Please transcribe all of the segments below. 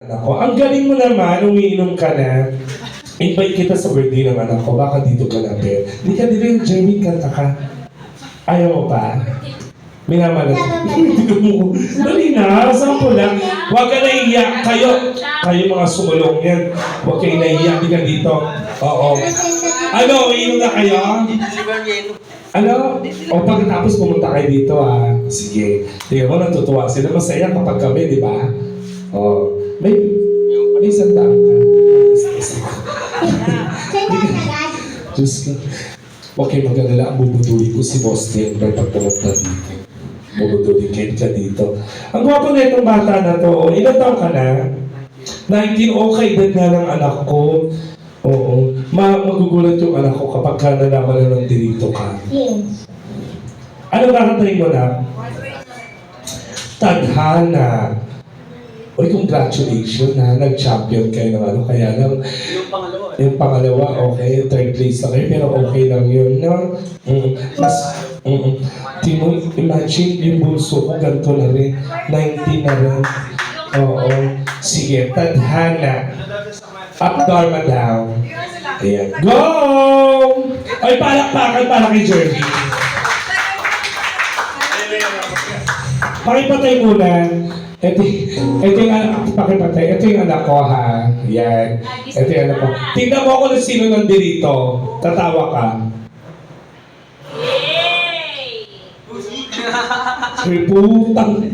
Anak ko, ang galing mo naman, umiinom ka na. Invite kita sa birthday ng anak ko, baka dito ka na, Bel. Hindi ka din, Jeremy, kanta ka. Ayaw mo pa? Minamalat. Dali na, sampo lang. Huwag ka naiiyak. Kayo mga sumulong yan. Huwag kayo naiiyak, di ka dito. Oo. Ano, umiinom na kayo? Ano? O pagkatapos pumunta kayo dito, ah. Sige. Tingnan mo, natutuwa sila. Masaya kapag kami, di ba? O. May isang tao ka. Diyos ka. Huwag kayo mag-alala. Bubuduli ko si Boss Timber pag pumunta dito. Bubuduli ka dito. Ang gwapo na itong bata na to. Ilan taon ka na? 19, okay din nga ng anak ko. Oo. Magugulat yung anak ko kapag ka nalaman na ng dirito ka. Yes. Ano kakantahin mo na? Tadhana. Uy, congratulations ha. Nag-champion kayo ng ano. Kaya lang, yung pangalawa, okay. Third place na kayo, pero okay lang yun, no? Timo, imagine, yung bulso ko, ganito na rin. 19 na rin. Oo. Sige, tadhana. Up, dharma down. Ayan. Go! Ay, palakpakan para kay Jeremy. Pakipatay muna. Ito yung pakipatay. Ito yung anak ko, ha? Yan. Ito yung anak ko. Tingnan mo ako na sino nandito. Tatawa ka. Ay, putang.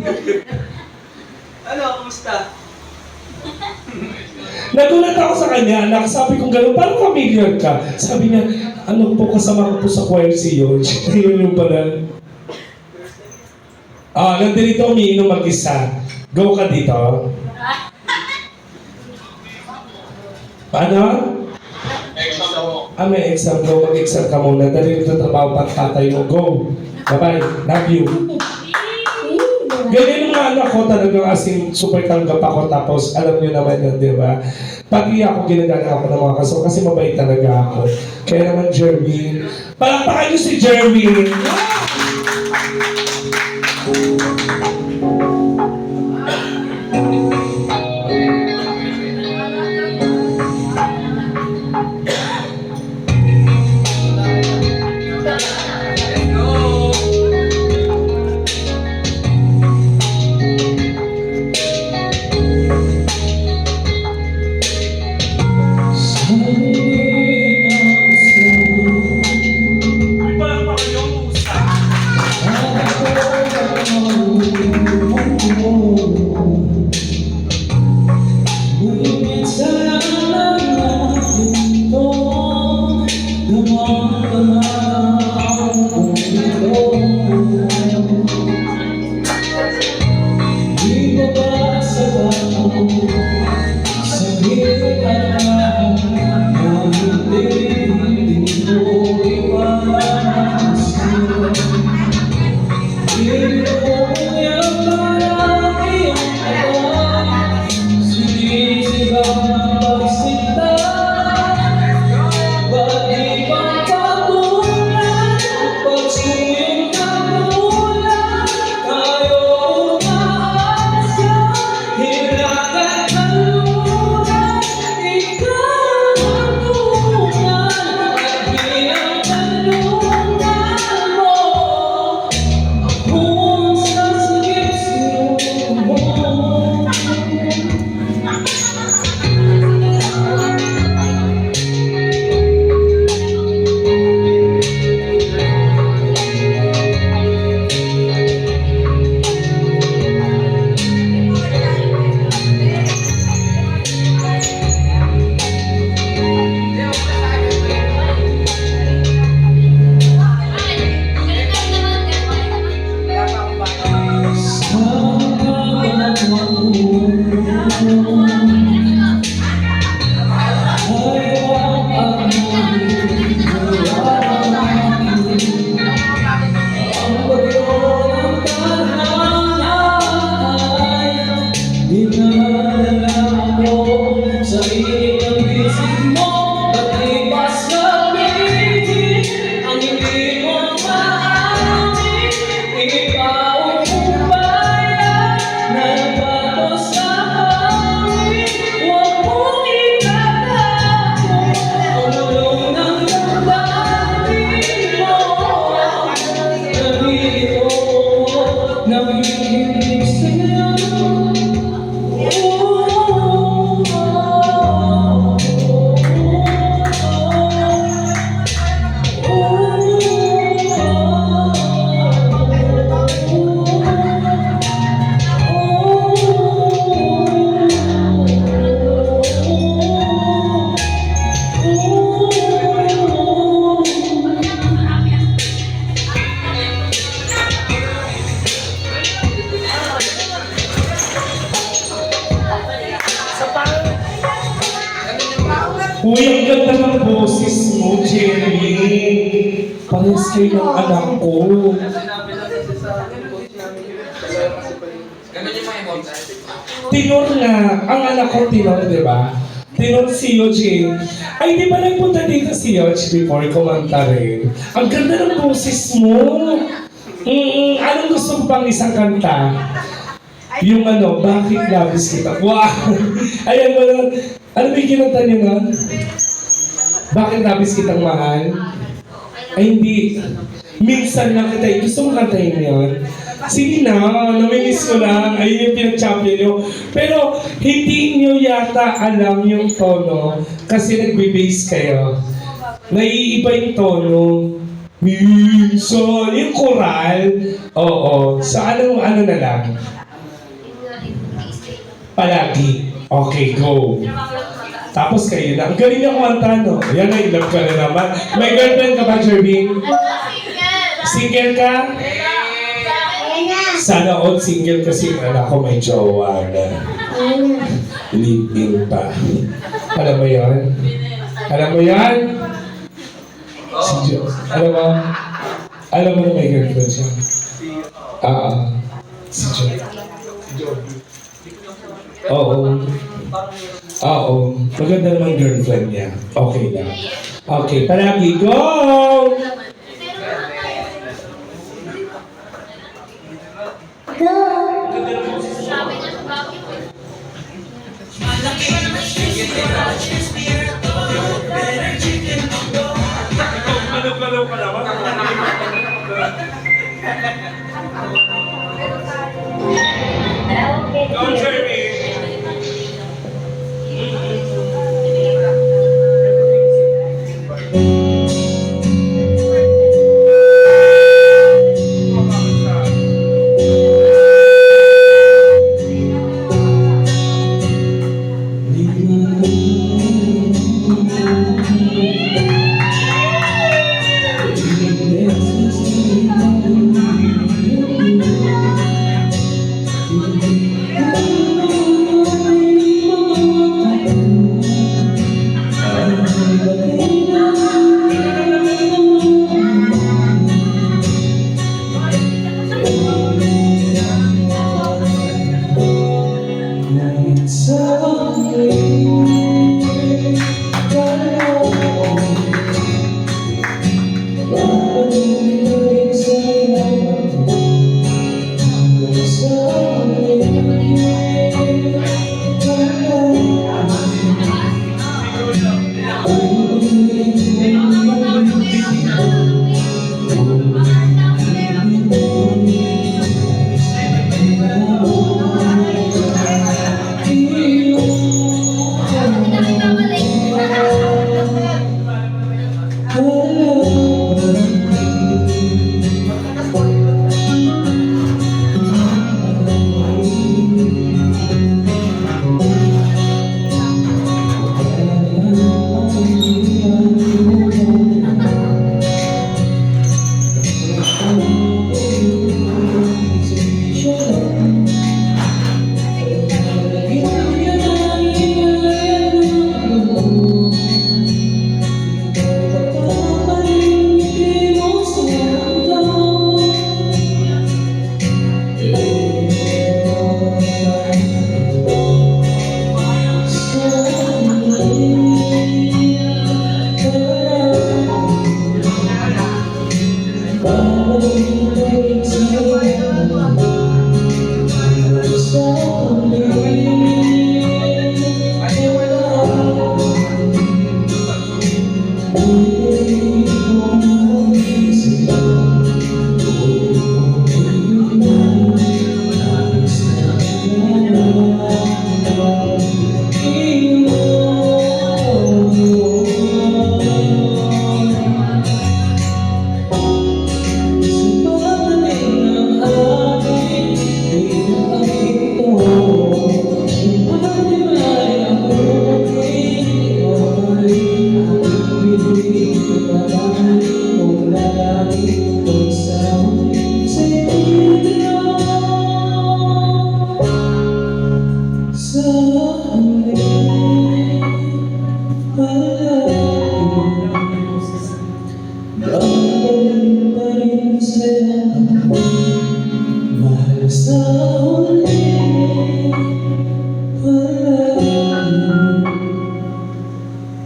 Ano, kumusta? Nagulat ako sa kanya, anak. Sabi kong gano'n, parang familiar ka. Sabi niya, ano po, kasama ko po sa choir si George. Ayun yung pala. Nandito umiinom mag-isa. Go ka dito. Paano? May exam. Go, mag-exam ka muna. Dali nito trabaho pang tatay mo. Go. Bye-bye. Love you. Ganyan yung mga anak ko talagang asing super tanggap ako tapos alam niyo naman yun, di ba? Pag ako ginagana ako ng mga kaso kasi mabait talaga ako. Kaya naman Jerwin. Palakpakan niyo si Jerwin! Uy, ang ganda ng boses mo, Jerry. Parehas kayo ng anak ko. Tinor nga. Ang anak ko tinor, di ba? Tinor si Eugene. Ay, di ba nagpunta dito si Eugene before kumanta rin? Ang ganda ng boses mo. Anong gusto mo pang isang kanta? Yung ano, bakit labis kita? Wow! Ayan mo lang. Ano ba yung kinanta niyo nun? Bakit labis kitang mahal? Ay, hindi. Minsan lang kita. Gusto mo kantahin yun? Sige na, namimiss ko lang. Ayun yung pinag-champion nyo. Pero hindi nyo yata alam yung tono kasi nagbe-bass kayo. Naiiba yung tono. Minsan, yung choral. Oo. So, ano na lang? Palagi. Okay, go. Tapos kayo na. Ang galing niya kumanta, no? Yan na, in love ka na naman. May girlfriend ka ba, Jervin? Single ka? Sana all single kasi anak ko may jowa na. Live-in pa. Alam mo yan? Alam mo yan? Si Jo. Alam mo? Alam mo na may girlfriend siya? Si Jo. Oo. Oo. Maganda naman girlfriend niya. Okay lang. Okay, palagi. Go! Malaw ka naman. Go, Jeremy!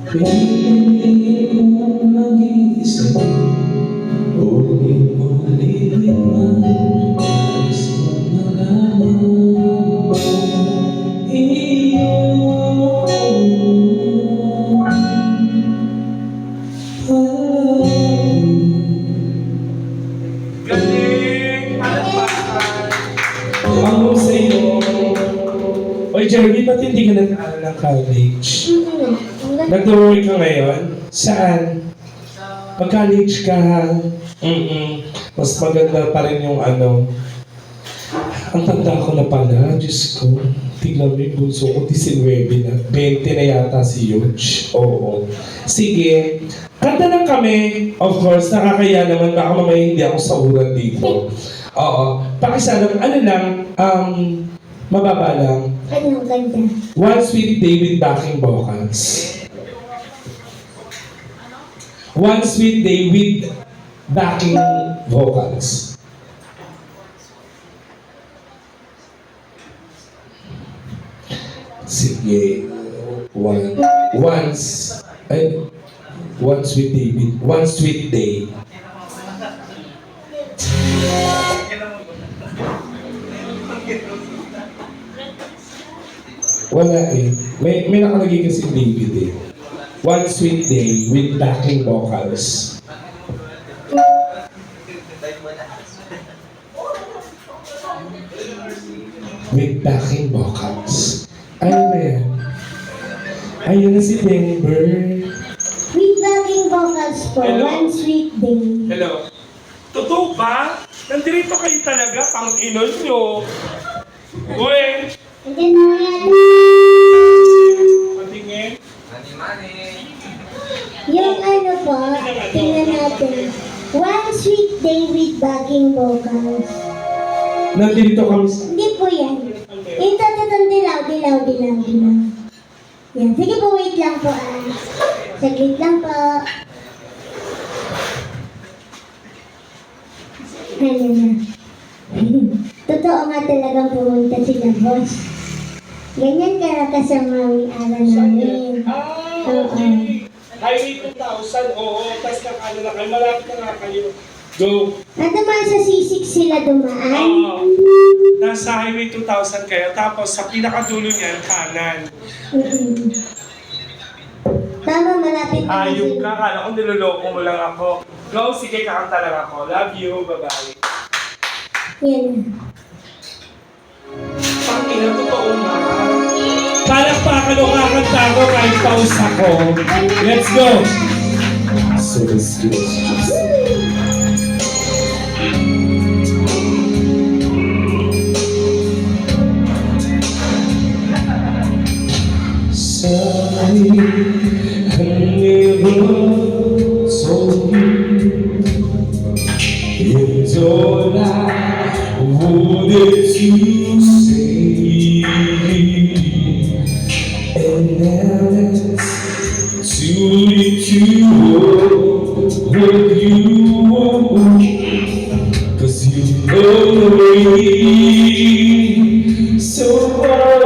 Pinili kong mag-iisa, ulit-ulit man, nais kong malaman mo, iyong galing! Palakpakan! Ang husay mo. Oy, Jeremy, ba't hindi ka nag-aaral ng college? Nag-work ka ngayon? Saan? Mag-college ka ha? Mas maganda pa rin yung ano. Ang tanda ko na pala, Diyos ko. Tignan mo yung bunso ko, 19 na. 20 na yata si Yuj. Oo. Sige. Kanta lang kami. Of course, nakakaya naman. Baka mamaya hindi ako sahuran dito. Oo. Pakisalam, ano lang, mababa lang. Ano ang ganda? One Sweet Day with backing vocals. One Sweet Day with backing vocals. Sige. One Sweet Day with One Sweet Day. Wala eh. May nakalagay kasi David eh. One Sweet Day with backing vocals. With backing vocals. Ano ba yan? Ayun na si Denver. With backing vocals po, Hello? One Sweet Day. Hello. Totoo ba? Nandito kayo talaga, pang-inon nyo. Uy! And then mo yan. Patingin. Yung ano po, tingnan natin. One Sweet Day with backing vocals. Nandito kami sa... Hindi po yan. Ito, dilaw. Yan. Sige po, wait lang po ah. Saglit lang po. Ano na. Totoo nga talagang pumunta sila, boss. Ganyan ka sa mami ara namin. Okay. Highway 2000, oo. Tapos nakano na kayo. Malapit na nga kayo. Go. Nadumaan sa C6 sila dumaan. Oo. Nasa Highway 2000 kayo. Tapos sa pinakadulo niyan, kanan. Tama, malapit na Ayun sila. ka. Kala ko niloloko mo lang ako. Go, sige, kakanta lang ako. Love you. Bye-bye. Yan. Pang-ina, totoo na. Palakpakan o kakanta ko kahit paus ako. Let's go. So let's go. Sorry, I never told you. It's all I wanted to say. And now it's too late to hold you on. 'Cause you know me so well.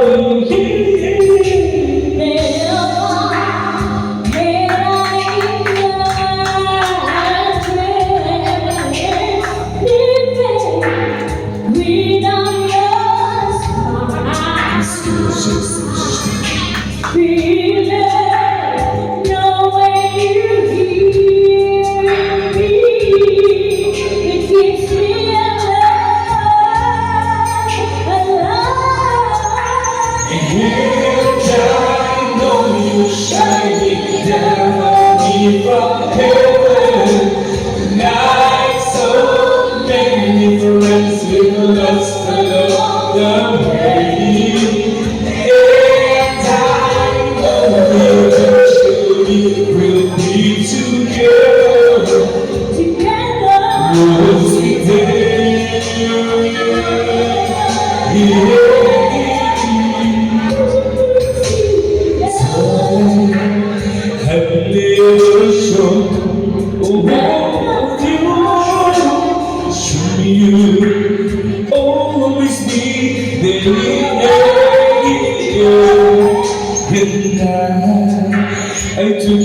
I took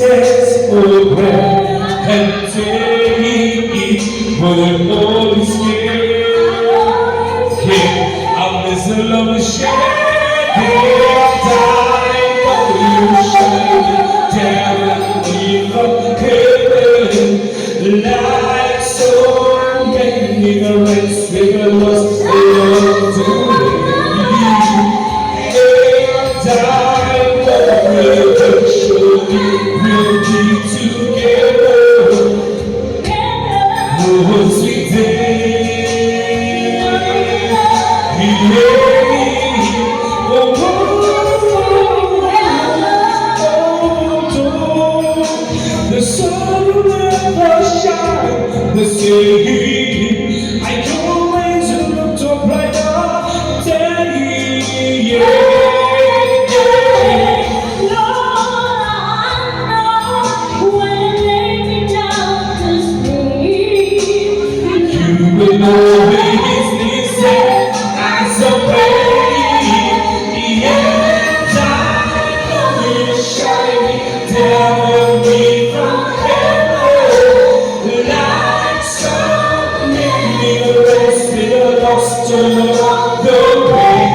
for breath and take it, but I'm always scared. Yeah, I'm missing love and sharing. Time for you, shining down from heaven, like so many rest rivers flow to me. Time for redemption, we'll be together. Oh, sweet day. The sun will never shine the same. I can always look to a brighter day. Yeah. You will always listen as a baby. Yeah, time will shine down on me from heaven, like so many rest lost along the way.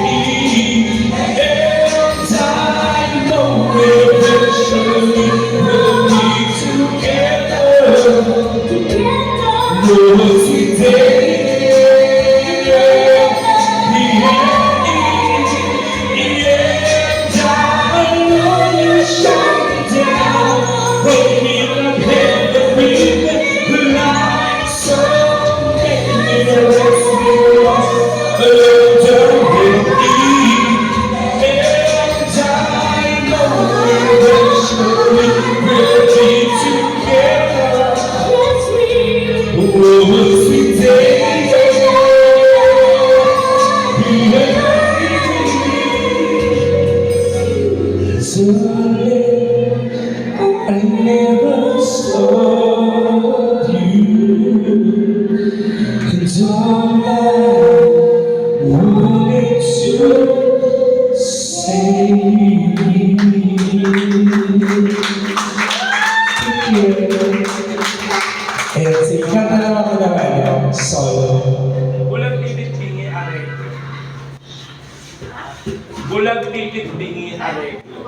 And I know eventually we'll be together. No sweet day. I never saw you, and all I wanted to say. Ayan, sige, kanta naman ako naman yung solo. Bulag titit bingi areglo. Bulag titit bingi areglo.